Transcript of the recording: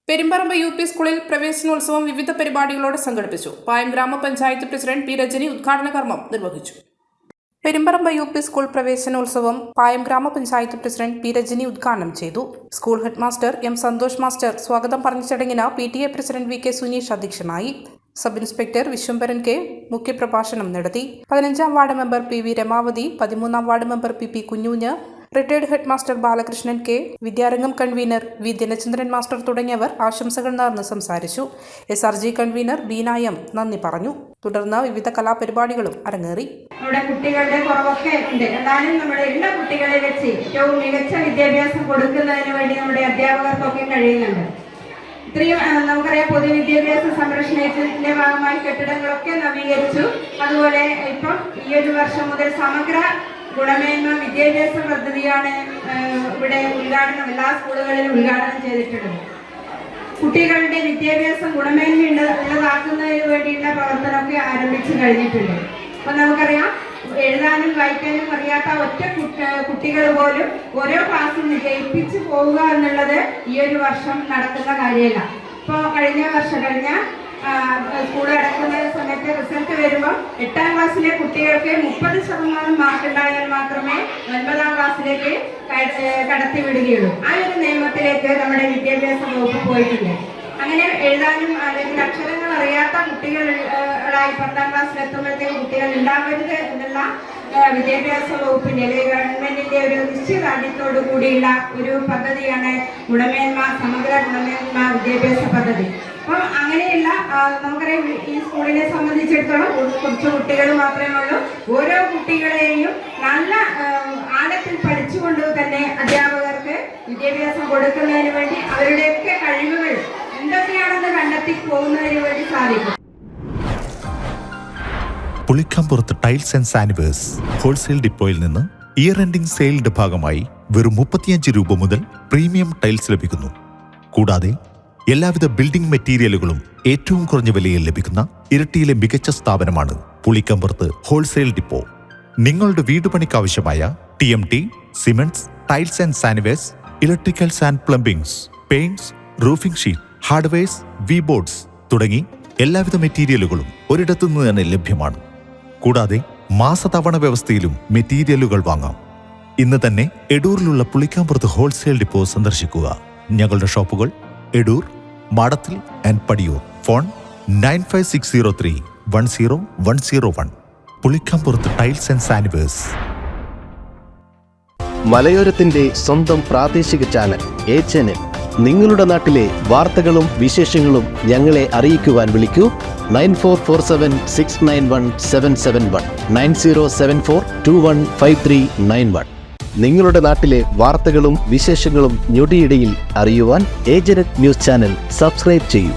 Perumparamba UP. സ്കൂളിൽ പ്രവേശനോത്സവം വിവിധ പരിപാടികളോടെ സംഘടിപ്പിച്ചു. പായം ഗ്രാമപഞ്ചായത്ത് പ്രസിഡന്റ് പി. രജനി ഉദ്ഘാടന കർമ്മം നിർവഹിച്ചു. പെരുമ്പറമ്പ് യു.പി. സ്കൂൾ പ്രവേശനോത്സവം പായം ഗ്രാമപഞ്ചായത്ത് പ്രസിഡന്റ് പി. രജനി ഉദ്ഘാടനം ചെയ്തു. School head master M. Santhosh master സ്വാഗതം പറഞ്ഞ ചടങ്ങിന് PTA president V. K. Suneesh അധ്യക്ഷനായി. സബ് ഇൻസ്പെക്ടർ വിശ്വംഭരൻ കെ മുഖ്യപ്രഭാഷണം നടത്തി. 15-ാം ward member P. V. Ramavathi, 13-ാം വാർഡ് മെമ്പർ പി. പി. കുഞ്ഞൂഞ്ഞ്, retired head master Balakrishnan K, Vidyarangam convener V. Dinachandran master തുടങ്ങിയവർ ആശംസകൾ നേർന്ന് സംസാരിച്ചു. SRG കൺവീനർ ബീന എം നന്ദി പറഞ്ഞു. തുടർന്ന് വിവിധ കലാപരിപാടികളും അരങ്ങേറി. നമ്മുടെ കുട്ടികളുടെ കുറവൊക്കെ ഉണ്ട്, എന്നാലും നമ്മുടെ എല്ലാ കുട്ടികളെ വെച്ച് ഏറ്റവും മികച്ച വിദ്യാഭ്യാസം കൊടുക്കുന്നതിന് വേണ്ടി നമ്മുടെ അധ്യാപകർക്കൊക്കെ കഴിയുന്നുണ്ട്. ഇത്രയും നമുക്കറിയാം, പൊതുവിദ്യാഭ്യാസ സംരക്ഷണത്തിന്റെ ഭാഗമായി കെട്ടിടങ്ങളൊക്കെ നവീകരിച്ചു. അതുപോലെ ഇപ്പം ഈ ഒരു വർഷം മുതൽ സമഗ്ര ഗുണമേന്മ വിദ്യാഭ്യാസ പദ്ധതിയാണ് ഇവിടെ എല്ലാ സ്കൂളുകളിലും ഉദ്ഘാടനം ചെയ്തിട്ടുള്ളത്. കുട്ടികളുടെ വിദ്യാഭ്യാസം ഗുണമേന്മയുള്ളതാക്കുന്നതിന് വേണ്ടിയുള്ള പ്രവർത്തനമൊക്കെ ആരംഭിച്ചു കഴിഞ്ഞിട്ടുണ്ട്. അപ്പൊ നമുക്കറിയാം, എഴുതാനും വായിക്കാനും അറിയാത്ത ഒറ്റ കുട്ടികൾ പോലും ഓരോ ക്ലാസ്സിൽ ജയിപ്പിച്ചു പോവുക എന്നുള്ളത് ഈ ഒരു വർഷം നടക്കുന്ന കാര്യമല്ല. ഇപ്പോൾ കഴിഞ്ഞ സ്കൂൾ അടക്കുന്ന സമയത്ത് റിസൾട്ട് വരുമ്പോൾ 8-ാം ക്ലാസ്സിലെ കുട്ടികൾക്ക് 30% മാർക്ക് ഉണ്ടായാൽ മാത്രമേ 9-ാം ക്ലാസ്സിലേക്ക് കടത്തി വിടുകയുള്ളൂ. ആ ഒരു നിയമത്തിലേക്ക് നമ്മുടെ വിദ്യാഭ്യാസ വകുപ്പ് പോയിട്ടുണ്ട്. അങ്ങനെ എഴുതാനും അല്ലെങ്കിൽ അക്ഷരങ്ങൾ അറിയാത്ത കുട്ടികളായി 10-ാം ക്ലാസ്സിൽ എത്തുമ്പോഴത്തേക്ക് കുട്ടികൾ ഉണ്ടാവരുത് എന്നുള്ള വിദ്യാഭ്യാസ വകുപ്പിന്റെ അല്ലെങ്കിൽ ഗവൺമെന്റിന്റെ ഒരു നിശ്ചയദാർഢ്യത്തോടു കൂടിയുള്ള ഒരു പദ്ധതിയാണ് സമഗ്ര ഗുണമേന്മ വിദ്യാഭ്യാസ പദ്ധതി. അപ്പം അങ്ങനെയുള്ള നമുക്കറിയാം, ഈ സ്കൂളിനെ സംബന്ധിച്ചിടത്തോളം കുറച്ച് കുട്ടികൾ മാത്രമേ ഉള്ളൂ. ഓരോ കുട്ടികളെയും നല്ല ആഴത്തിൽ പഠിച്ചുകൊണ്ട് തന്നെ അധ്യാപകർക്ക് വിദ്യാഭ്യാസം കൊടുക്കുന്നതിന് വേണ്ടി അവരുടെയൊക്കെ കഴിവുകൾ എന്തൊക്കെയാണെന്ന് കണ്ടെത്തി പോകുന്നതിന് വേണ്ടി സാധിക്കും. പുളിക്കമ്പുറത്ത് ടൈൽസ് ആൻഡ് സാനിവേഴ്സ് ഹോൾസെയിൽ ഡിപ്പോയിൽ നിന്ന് ഇയർ എൻഡിംഗ് സെയിലിന്റെ ഭാഗമായി വെറും 35 രൂപ മുതൽ പ്രീമിയം ടൈൽസ് ലഭിക്കുന്നു. കൂടാതെ എല്ലാവിധ ബിൽഡിംഗ് മെറ്റീരിയലുകളും ഏറ്റവും കുറഞ്ഞ വിലയിൽ ലഭിക്കുന്ന ഇരട്ടിയിലെ മികച്ച സ്ഥാപനമാണ് പുളിക്കമ്പുറത്ത് ഹോൾസെയിൽ ഡിപ്പോ. നിങ്ങളുടെ വീടുപണിക്കാവശ്യമായ TMT, cements, tiles and sanitarywares, electricals and plumbings, paints, roofing sheet, hardwares, boards തുടങ്ങി എല്ലാവിധ മെറ്റീരിയലുകളും ഒരിടത്തു നിന്ന് തന്നെ ലഭ്യമാണ്. കൂടാതെ മാസതവണ വ്യവസ്ഥയിലും മെറ്റീരിയലുകൾ വാങ്ങാം. ഇന്ന് തന്നെ എടൂരിലുള്ള പുളിക്കമ്പുറത്ത് ഹോൾസെയിൽ ഡിപ്പോ സന്ദർശിക്കുക. ഞങ്ങളുടെ ഷോപ്പുകൾ Edoor, Madathil and Padiyoor. Phone 9560310101. Pulikkampurath tiles and sanitarywares. മലയോരത്തിന്റെ സ്വന്തം പ്രാദേശിക ചാനൽ A ചാനൽ. നിങ്ങളുടെ നാട്ടിലെ വാർത്തകളും വിശേഷങ്ങളും ഞങ്ങളെ അറിയിക്കുവാൻ വിളിക്കൂ. 9447691771 9074215391. നിങ്ങളുടെ നാട്ടിലെ വാർത്തകളും വിശേഷങ്ങളും ഞൊടിയിടയിൽ അറിയുവാൻ ഏജനറ്റ് ന്യൂസ് ചാനൽ സബ്സ്ക്രൈബ് ചെയ്യൂ.